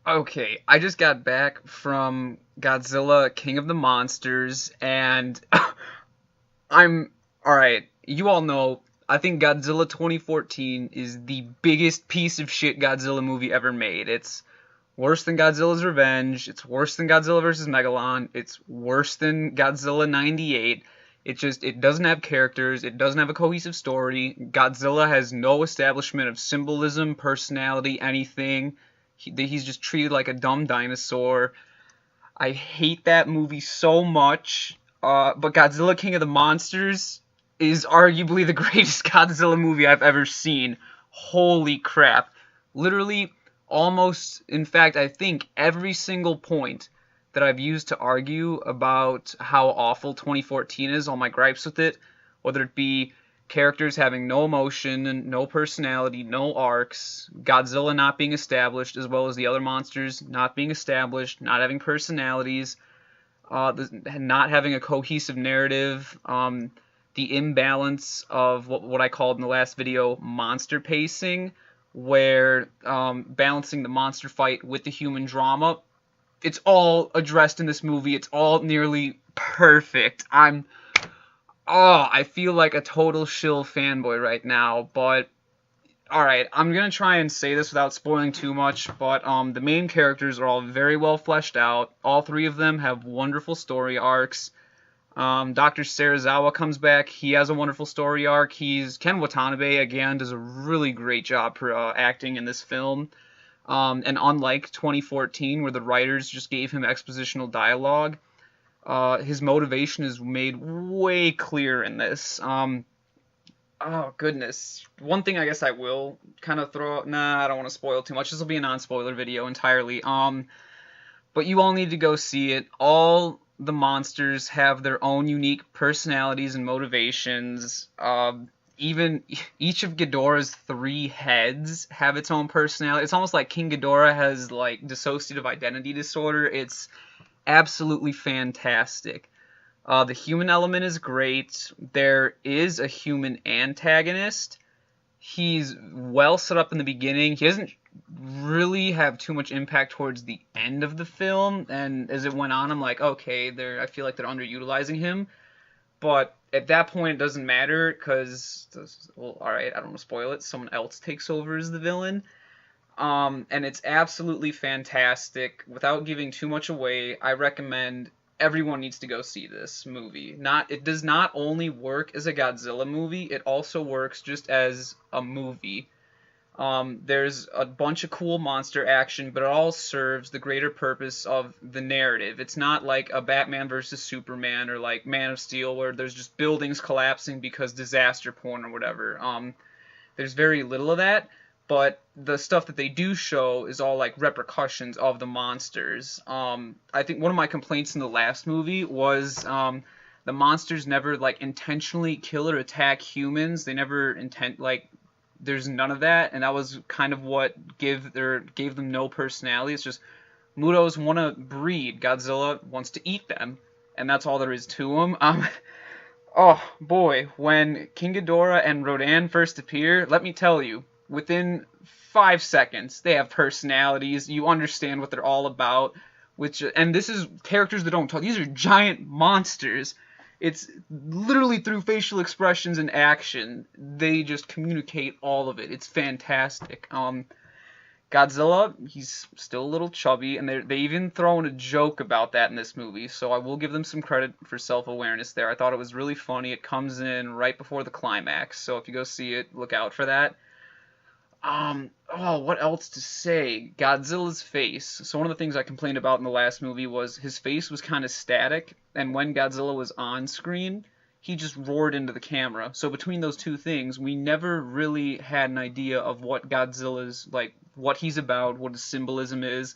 Okay, I just got back from Godzilla King of the Monsters, and I'm alright. You all know, I think Godzilla 2014 is the biggest piece of shit Godzilla movie ever made. It's worse than Godzilla's Revenge, it's worse than Godzilla vs. Megalon, it's worse than Godzilla 98. It doesn't have characters, it doesn't have a cohesive story. Godzilla has no establishment of symbolism, personality, anything. He's just treated like a dumb dinosaur. I hate that movie so much. But Godzilla King of the Monsters is arguably the greatest Godzilla movie I've ever seen. Holy crap. Literally, almost, in fact, I think every single point that I've used to argue about how awful 2014 is, all my gripes with it, whether it be characters having no emotion, no personality, no arcs, Godzilla not being established, as well as the other monsters not being established, not having personalities, not having a cohesive narrative, the imbalance of what I called in the last video monster pacing, where balancing the monster fight with the human drama, it's all addressed in this movie. It's all nearly perfect. I feel like a total shill fanboy right now, but alright, I'm gonna try and say this without spoiling too much, but the main characters are all very well fleshed out. All three of them have wonderful story arcs. Dr. Serizawa comes back. He has a wonderful story arc. Ken Watanabe, again, does a really great job for acting in this film. And unlike 2014, where the writers just gave him expositional dialogue, his motivation is made way clearer in this. Oh, goodness. One thing I guess I will kind of throw out. Nah, I don't want to spoil too much. This will be a non-spoiler video entirely. But you all need to go see it. All the monsters have their own unique personalities and motivations. Even each of Ghidorah's three heads have its own personality. It's almost like King Ghidorah has, like, dissociative identity disorder. It's absolutely fantastic. The human element is great. There is a human antagonist. He's well set up in the beginning. He doesn't really have too much impact towards the end of the film, and as it went on, I'm like, okay, I feel like they're underutilizing him. But at that point, it doesn't matter because, well, all right, I don't want to spoil it. Someone else takes over as the villain. And it's absolutely fantastic. Without giving too much away, I recommend everyone needs to go see this movie. It does not only work as a Godzilla movie, it also works just as a movie. There's a bunch of cool monster action, but it all serves the greater purpose of the narrative. It's not like a Batman versus Superman or like Man of Steel where there's just buildings collapsing because disaster porn or whatever. There's very little of that, but the stuff that they do show is all like repercussions of the monsters. I think one of my complaints in the last movie was the monsters never like intentionally kill or attack humans. They never there's none of that, and that was kind of what gave them no personality. It's just Mutos want to breed, Godzilla wants to eat them, and that's all there is to them. Oh boy, when King Ghidorah and Rodan first appear, let me tell you, within 5 seconds they have personalities. You understand what they're all about. And this is characters that don't talk. These are giant monsters. It's literally through facial expressions and action. They just communicate all of it. It's fantastic. Godzilla, he's still a little chubby, and they even throw in a joke about that in this movie, so I will give them some credit for self-awareness there. I thought it was really funny. It comes in right before the climax, so if you go see it, look out for that. What else to say? Godzilla's face. So one of the things I complained about in the last movie was his face was kind of static, and when Godzilla was on screen, he just roared into the camera. So between those two things, we never really had an idea of what Godzilla's, like, what he's about, what his symbolism is.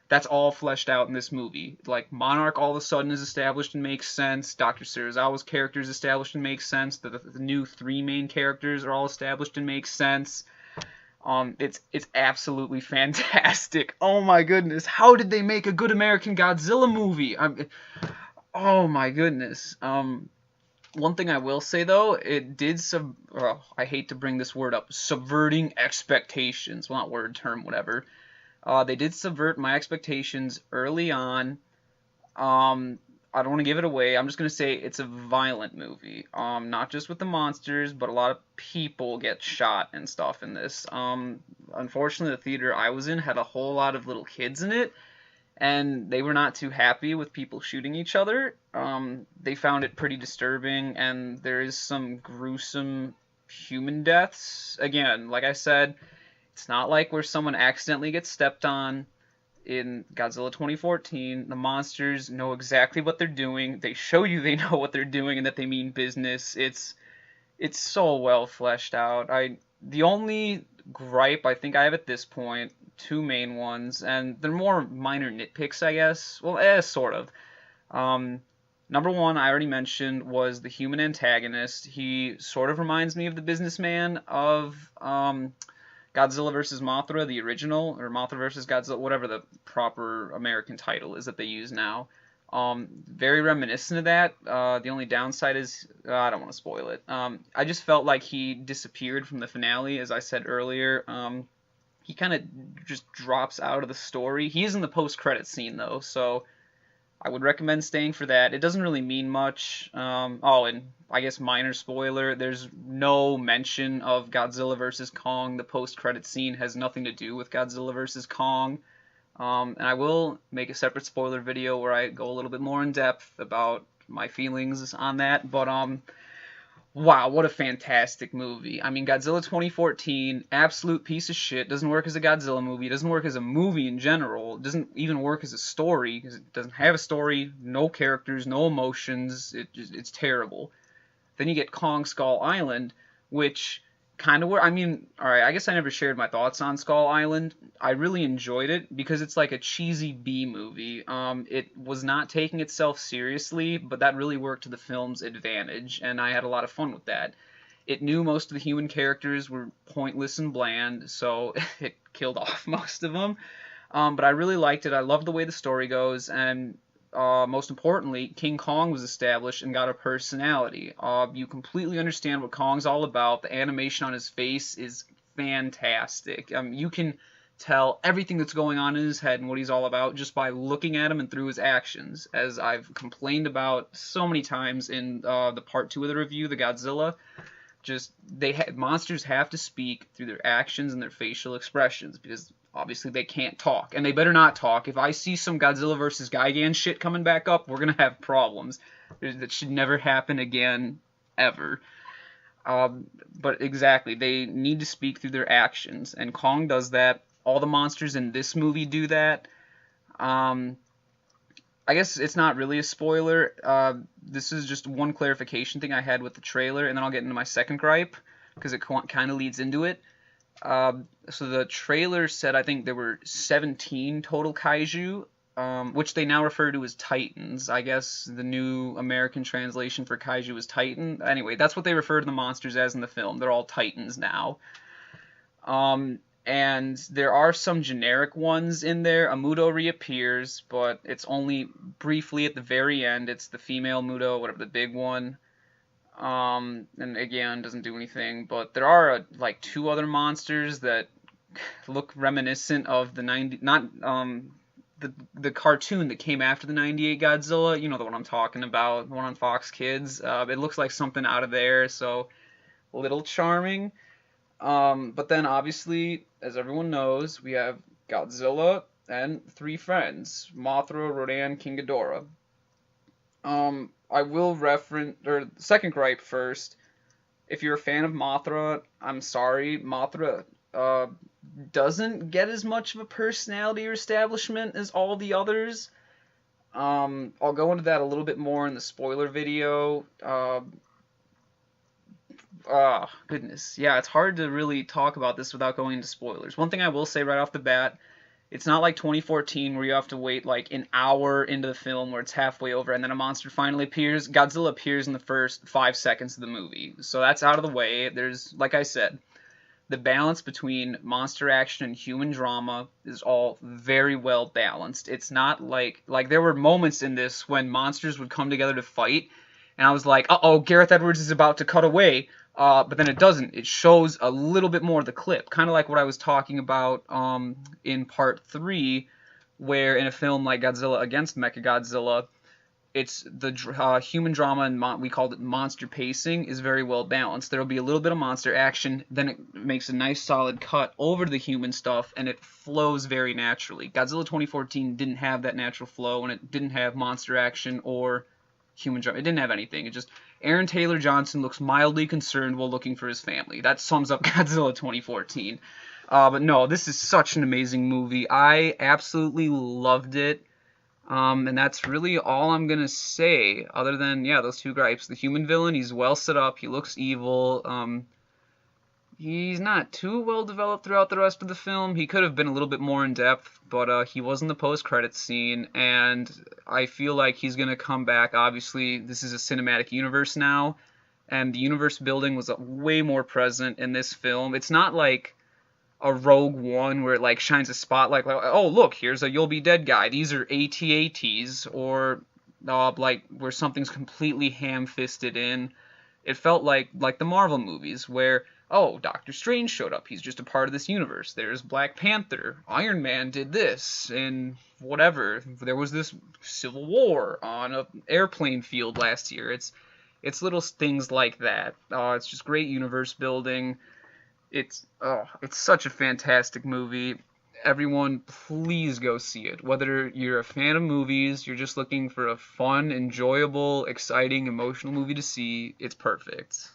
That's all fleshed out in this movie. Like, Monarch all of a sudden is established and makes sense. Dr. Serizawa's character is established and makes sense. The new three main characters are all established and make sense. It's absolutely fantastic. Oh my goodness, how did they make a good American Godzilla movie? Oh my goodness. One thing I will say though, it did I hate to bring this word up, subverting expectations. Well, not word, term, whatever. They did subvert my expectations early on. Um, I don't want to give it away. I'm just gonna say it's a violent movie. Not just with the monsters, but a lot of people get shot and stuff in this. Unfortunately, the theater I was in had a whole lot of little kids in it, and they were not too happy with people shooting each other. They found it pretty disturbing, and there is some gruesome human deaths. Again, like I said, it's not like where someone accidentally gets stepped on. In Godzilla 2014, the monsters know exactly what they're doing. They show you they know what they're doing and that they mean business. It's so well fleshed out. The only gripe I think I have at this point, two main ones, and they're more minor nitpicks, I guess. Well, sort of. Um, Number one, I already mentioned, was the human antagonist. He sort of reminds me of the businessman of Godzilla vs. Mothra, the original, or Mothra vs. Godzilla, whatever the proper American title is that they use now. Very reminiscent of that. The only downside is, I don't want to spoil it. I just felt like he disappeared from the finale, as I said earlier. He kind of just drops out of the story. He is in the post-credit scene, though, so I would recommend staying for that. It doesn't really mean much. Oh, and I guess minor spoiler, there's no mention of Godzilla vs. Kong. The post-credit scene has nothing to do with Godzilla vs. Kong. And I will make a separate spoiler video where I go a little bit more in depth about my feelings on that. But wow, what a fantastic movie. I mean, Godzilla 2014, absolute piece of shit. Doesn't work as a Godzilla movie. It doesn't work as a movie in general. It doesn't even work as a story, because it doesn't have a story, no characters, no emotions. It's terrible. Then you get Kong Skull Island, which kind of work. I mean, alright, I guess I never shared my thoughts on Skull Island. I really enjoyed it because it's like a cheesy B movie. It was not taking itself seriously, but that really worked to the film's advantage, and I had a lot of fun with that. It knew most of the human characters were pointless and bland, so it killed off most of them. But I really liked it. I loved the way the story goes, and most importantly, King Kong was established and got a personality. You completely understand what Kong's all about. The animation on his face is fantastic. You can tell everything that's going on in his head and what he's all about just by looking at him and through his actions, as I've complained about so many times in the part 2 of the review, the Godzilla. Just monsters have to speak through their actions and their facial expressions, because obviously they can't talk, and they better not talk. If I see some Godzilla vs. Gigan shit coming back up, we're gonna have problems. That should never happen again, ever. But exactly, they need to speak through their actions, and Kong does that. All the monsters in this movie do that. I guess it's not really a spoiler. This is just one clarification thing I had with the trailer, and then I'll get into my second gripe, because it kind of leads into it. So the trailer said, I think there were 17 total kaiju, which they now refer to as titans. I guess the new American translation for kaiju is titan. Anyway, that's what they refer to the monsters as in the film. They're all titans now. And there are some generic ones in there. A Muto reappears, but it's only briefly at the very end. It's the female Muto, whatever, the big one. And again, doesn't do anything. But there are like 2 other monsters that look reminiscent of the the cartoon that came after the '98 Godzilla. You know the one I'm talking about, the one on Fox Kids. It looks like something out of there, so a little charming. But then obviously, as everyone knows, we have Godzilla and 3 friends, Mothra, Rodan, King Ghidorah. I will reference, or second gripe first. If you're a fan of Mothra, I'm sorry, Mothra doesn't get as much of a personality or establishment as all the others. I'll go into that a little bit more in the spoiler video. Goodness. Yeah, it's hard to really talk about this without going into spoilers. One thing I will say right off the bat, it's not like 2014 where you have to wait like an hour into the film where it's halfway over and then a monster finally appears. Godzilla appears in the first 5 seconds of the movie. So that's out of the way. There's, like I said, the balance between monster action and human drama is all very well balanced. It's not like there were moments in this when monsters would come together to fight, and I was like, uh-oh, Gareth Edwards is about to cut away. But then it doesn't. It shows a little bit more of the clip, kind of like what I was talking about in part 3, where in a film like Godzilla against Mechagodzilla, it's the human drama and we called it monster pacing is very well balanced. There'll be a little bit of monster action, then it makes a nice solid cut over to the human stuff, and it flows very naturally. Godzilla 2014 didn't have that natural flow, and it didn't have monster action or human drama. It didn't have anything. It just Aaron Taylor Johnson looks mildly concerned while looking for his family. That sums up Godzilla 2014. But no, this is such an amazing movie. I absolutely loved it. And that's really all I'm gonna say, other than, yeah, those two gripes. The human villain, he's well set up, he looks evil. He's not too well developed throughout the rest of the film. He could have been a little bit more in depth, but he was in the post-credits scene, and I feel like he's gonna come back. Obviously, this is a cinematic universe now, and the universe building was way more present in this film. It's not like a Rogue One where it like shines a spotlight like, oh look, here's a You'll Be Dead guy. These are AT-ATs, or like where something's completely ham-fisted in. It felt like the Marvel movies where, oh, Doctor Strange showed up. He's just a part of this universe. There's Black Panther. Iron Man did this, and whatever. There was this Civil War on an airplane field last year. It's little things like that. It's just great universe building. It's such a fantastic movie. Everyone, please go see it. Whether you're a fan of movies, you're just looking for a fun, enjoyable, exciting, emotional movie to see, it's perfect.